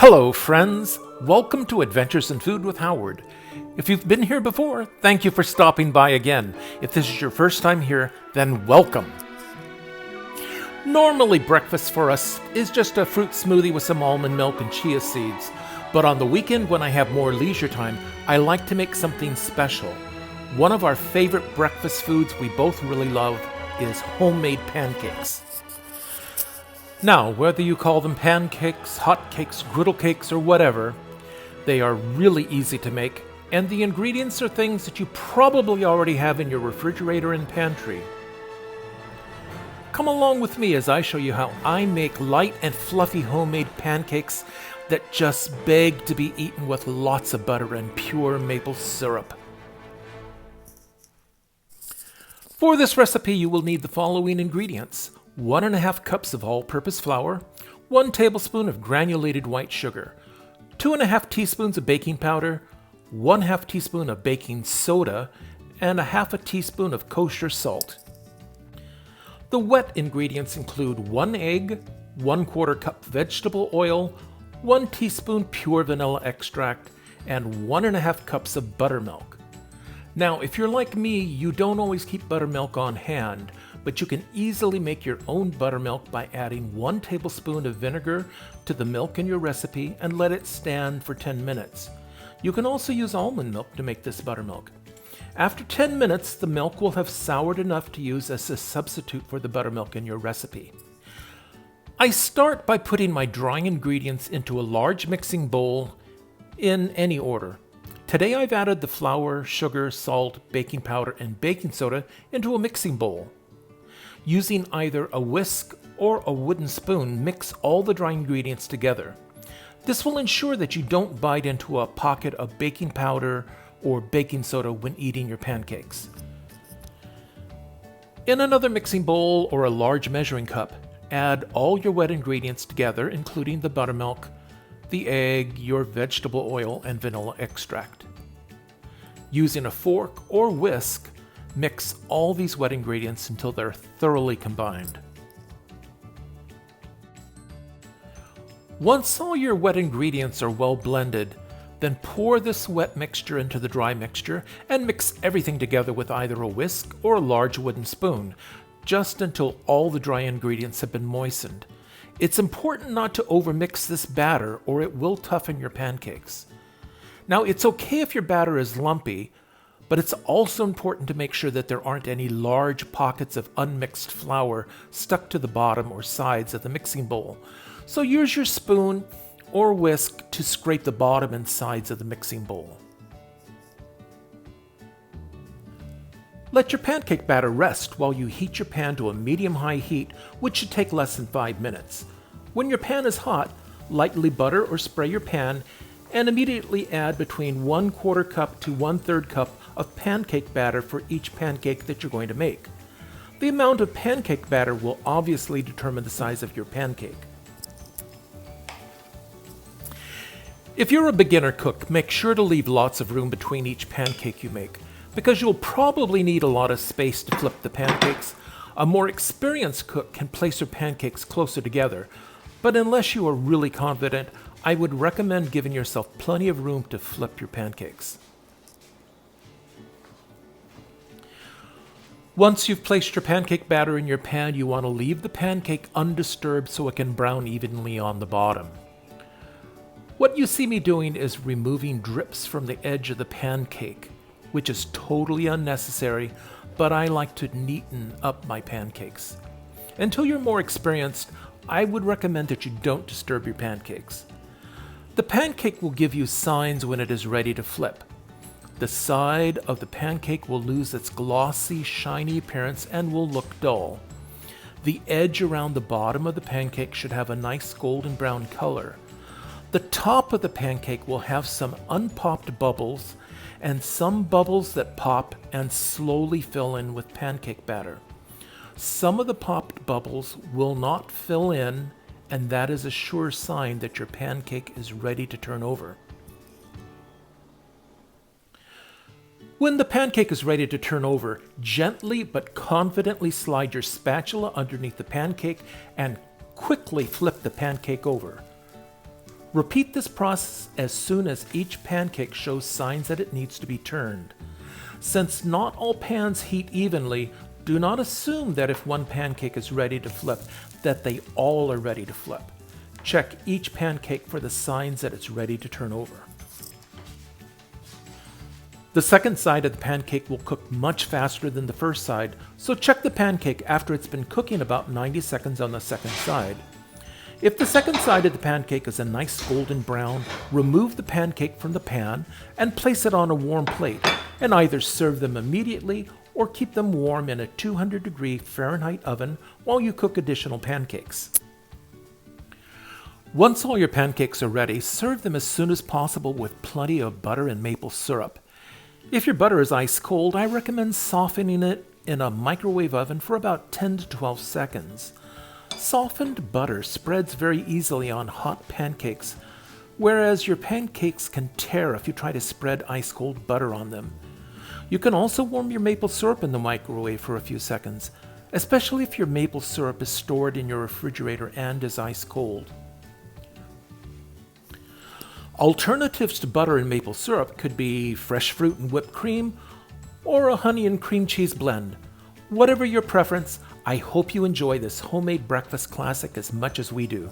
Hello, friends. Welcome to Adventures in Food with Howard. If you've been here before, thank you for stopping by again. If this is your first time here, then welcome. Normally, breakfast for us is just a fruit smoothie with some almond milk and chia seeds. But on the weekend, when I have more leisure time, I like to make something special. One of our favorite breakfast foods we both really love is homemade pancakes. Now, whether you call them pancakes, hot cakes, griddle cakes, or whatever, they are really easy to make, and the ingredients are things that you probably already have in your refrigerator and pantry. Come along with me as I show you how I make light and fluffy homemade pancakes that just beg to be eaten with lots of butter and pure maple syrup. For this recipe, you will need the following ingredients: 1.5 cups of all-purpose flour, 1 tablespoon of granulated white sugar, 2.5 teaspoons of baking powder, 1/2 teaspoon of baking soda, and 1/2 teaspoon of kosher salt. The wet ingredients include 1 egg, 1/4 cup vegetable oil, 1 teaspoon pure vanilla extract, and 1.5 cups of buttermilk. Now, if you're like me, you don't always keep buttermilk on hand, but you can easily make your own buttermilk by adding 1 tablespoon of vinegar to the milk in your recipe and let it stand for 10 minutes. You can also use almond milk to make this buttermilk. After 10 minutes, the milk will have soured enough to use as a substitute for the buttermilk in your recipe. I start by putting my dry ingredients into a large mixing bowl in any order. Today I've added the flour, sugar, salt, baking powder, and baking soda into a mixing bowl. Using either a whisk or a wooden spoon, mix all the dry ingredients together. This will ensure that you don't bite into a pocket of baking powder or baking soda when eating your pancakes. In another mixing bowl or a large measuring cup, add all your wet ingredients together, including the buttermilk, the egg, your vegetable oil, and vanilla extract. Using a fork or whisk, mix all these wet ingredients until they're thoroughly combined. Once all your wet ingredients are well blended, then pour this wet mixture into the dry mixture and mix everything together with either a whisk or a large wooden spoon, just until all the dry ingredients have been moistened. It's important not to overmix this batter or it will toughen your pancakes. Now, it's okay if your batter is lumpy, but it's also important to make sure that there aren't any large pockets of unmixed flour stuck to the bottom or sides of the mixing bowl. So use your spoon or whisk to scrape the bottom and sides of the mixing bowl. Let your pancake batter rest while you heat your pan to a medium-high heat, which should take less than 5 minutes. When your pan is hot, lightly butter or spray your pan and immediately add between 1/4 cup to 1/3 cup of pancake batter for each pancake that you're going to make. The amount of pancake batter will obviously determine the size of your pancake. If you're a beginner cook, make sure to leave lots of room between each pancake you make, because you'll probably need a lot of space to flip the pancakes. A more experienced cook can place her pancakes closer together, but unless you are really confident, I would recommend giving yourself plenty of room to flip your pancakes. Once you've placed your pancake batter in your pan, you want to leave the pancake undisturbed so it can brown evenly on the bottom. What you see me doing is removing drips from the edge of the pancake, which is totally unnecessary, but I like to neaten up my pancakes. Until you're more experienced, I would recommend that you don't disturb your pancakes. The pancake will give you signs when it is ready to flip. The side of the pancake will lose its glossy, shiny appearance and will look dull. The edge around the bottom of the pancake should have a nice golden brown color. The top of the pancake will have some unpopped bubbles and some bubbles that pop and slowly fill in with pancake batter. Some of the popped bubbles will not fill in, and that is a sure sign that your pancake is ready to turn over. When the pancake is ready to turn over, gently but confidently slide your spatula underneath the pancake and quickly flip the pancake over. Repeat this process as soon as each pancake shows signs that it needs to be turned. Since not all pans heat evenly, do not assume that if one pancake is ready to flip, that they all are ready to flip. Check each pancake for the signs that it's ready to turn over. The second side of the pancake will cook much faster than the first side, so check the pancake after it's been cooking about 90 seconds on the second side. If the second side of the pancake is a nice golden brown, remove the pancake from the pan and place it on a warm plate, and either serve them immediately or keep them warm in a 200-degree Fahrenheit oven while you cook additional pancakes. Once all your pancakes are ready, serve them as soon as possible with plenty of butter and maple syrup. If your butter is ice cold, I recommend softening it in a microwave oven for about 10 to 12 seconds. Softened butter spreads very easily on hot pancakes, whereas your pancakes can tear if you try to spread ice cold butter on them. You can also warm your maple syrup in the microwave for a few seconds, especially if your maple syrup is stored in your refrigerator and is ice cold. Alternatives to butter and maple syrup could be fresh fruit and whipped cream, or a honey and cream cheese blend. Whatever your preference, I hope you enjoy this homemade breakfast classic as much as we do.